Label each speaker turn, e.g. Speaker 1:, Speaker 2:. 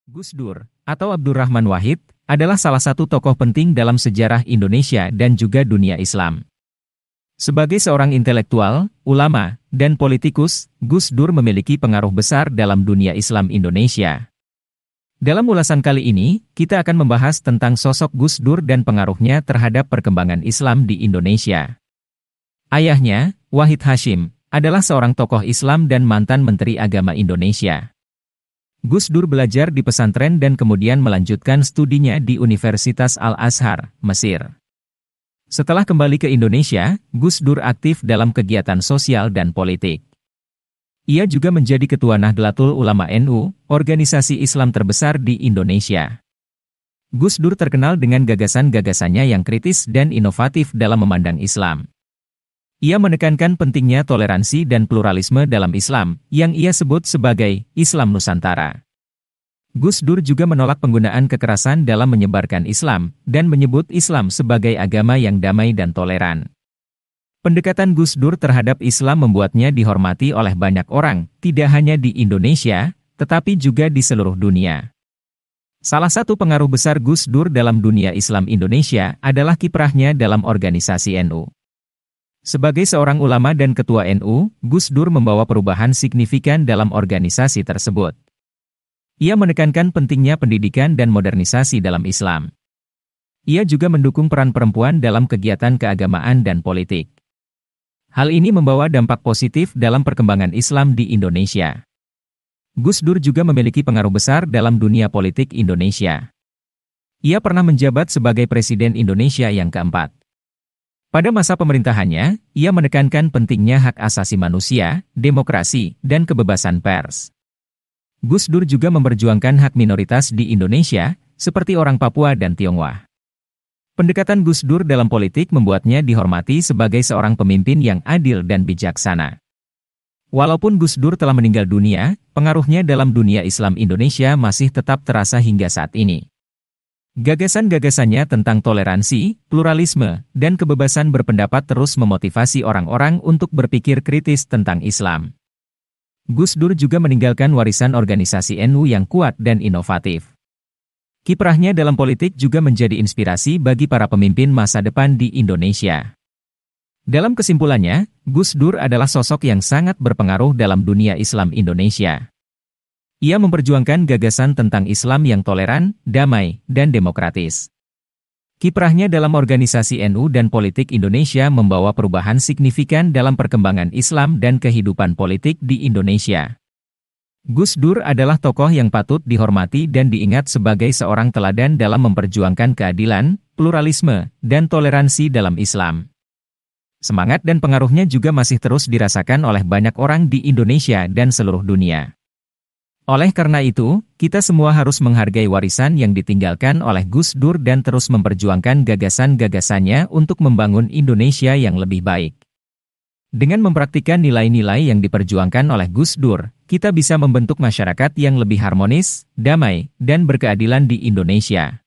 Speaker 1: Gus Dur, atau Abdurrahman Wahid, adalah salah satu tokoh penting dalam sejarah Indonesia dan juga dunia Islam. Sebagai seorang intelektual, ulama, dan politikus, Gus Dur memiliki pengaruh besar dalam dunia Islam Indonesia. Dalam ulasan kali ini, kita akan membahas tentang sosok Gus Dur dan pengaruhnya terhadap perkembangan Islam di Indonesia. Ayahnya, Wahid Hasyim, adalah seorang tokoh Islam dan mantan Menteri Agama Indonesia. Gus Dur belajar di pesantren dan kemudian melanjutkan studinya di Universitas Al-Azhar, Mesir. Setelah kembali ke Indonesia, Gus Dur aktif dalam kegiatan sosial dan politik. Ia juga menjadi Ketua Nahdlatul Ulama NU, organisasi Islam terbesar di Indonesia. Gus Dur terkenal dengan gagasan-gagasannya yang kritis dan inovatif dalam memandang Islam. Ia menekankan pentingnya toleransi dan pluralisme dalam Islam, yang ia sebut sebagai Islam Nusantara. Gus Dur juga menolak penggunaan kekerasan dalam menyebarkan Islam, dan menyebut Islam sebagai agama yang damai dan toleran. Pendekatan Gus Dur terhadap Islam membuatnya dihormati oleh banyak orang, tidak hanya di Indonesia, tetapi juga di seluruh dunia. Salah satu pengaruh besar Gus Dur dalam dunia Islam Indonesia adalah kiprahnya dalam organisasi NU. Sebagai seorang ulama dan ketua NU, Gus Dur membawa perubahan signifikan dalam organisasi tersebut. Ia menekankan pentingnya pendidikan dan modernisasi dalam Islam. Ia juga mendukung peran perempuan dalam kegiatan keagamaan dan politik. Hal ini membawa dampak positif dalam perkembangan Islam di Indonesia. Gus Dur juga memiliki pengaruh besar dalam dunia politik Indonesia. Ia pernah menjabat sebagai Presiden Indonesia yang keempat. Pada masa pemerintahannya, ia menekankan pentingnya hak asasi manusia, demokrasi, dan kebebasan pers. Gus Dur juga memperjuangkan hak minoritas di Indonesia, seperti orang Papua dan Tionghoa. Pendekatan Gus Dur dalam politik membuatnya dihormati sebagai seorang pemimpin yang adil dan bijaksana. Walaupun Gus Dur telah meninggal dunia, pengaruhnya dalam dunia Islam Indonesia masih tetap terasa hingga saat ini. Gagasan-gagasannya tentang toleransi, pluralisme, dan kebebasan berpendapat terus memotivasi orang-orang untuk berpikir kritis tentang Islam. Gus Dur juga meninggalkan warisan organisasi NU yang kuat dan inovatif. Kiprahnya dalam politik juga menjadi inspirasi bagi para pemimpin masa depan di Indonesia. Dalam kesimpulannya, Gus Dur adalah sosok yang sangat berpengaruh dalam dunia Islam Indonesia. Ia memperjuangkan gagasan tentang Islam yang toleran, damai, dan demokratis. Kiprahnya dalam organisasi NU dan politik Indonesia membawa perubahan signifikan dalam perkembangan Islam dan kehidupan politik di Indonesia. Gus Dur adalah tokoh yang patut dihormati dan diingat sebagai seorang teladan dalam memperjuangkan keadilan, pluralisme, dan toleransi dalam Islam. Semangat dan pengaruhnya juga masih terus dirasakan oleh banyak orang di Indonesia dan seluruh dunia. Oleh karena itu, kita semua harus menghargai warisan yang ditinggalkan oleh Gus Dur dan terus memperjuangkan gagasan-gagasannya untuk membangun Indonesia yang lebih baik. Dengan mempraktikkan nilai-nilai yang diperjuangkan oleh Gus Dur, kita bisa membentuk masyarakat yang lebih harmonis, damai, dan berkeadilan di Indonesia.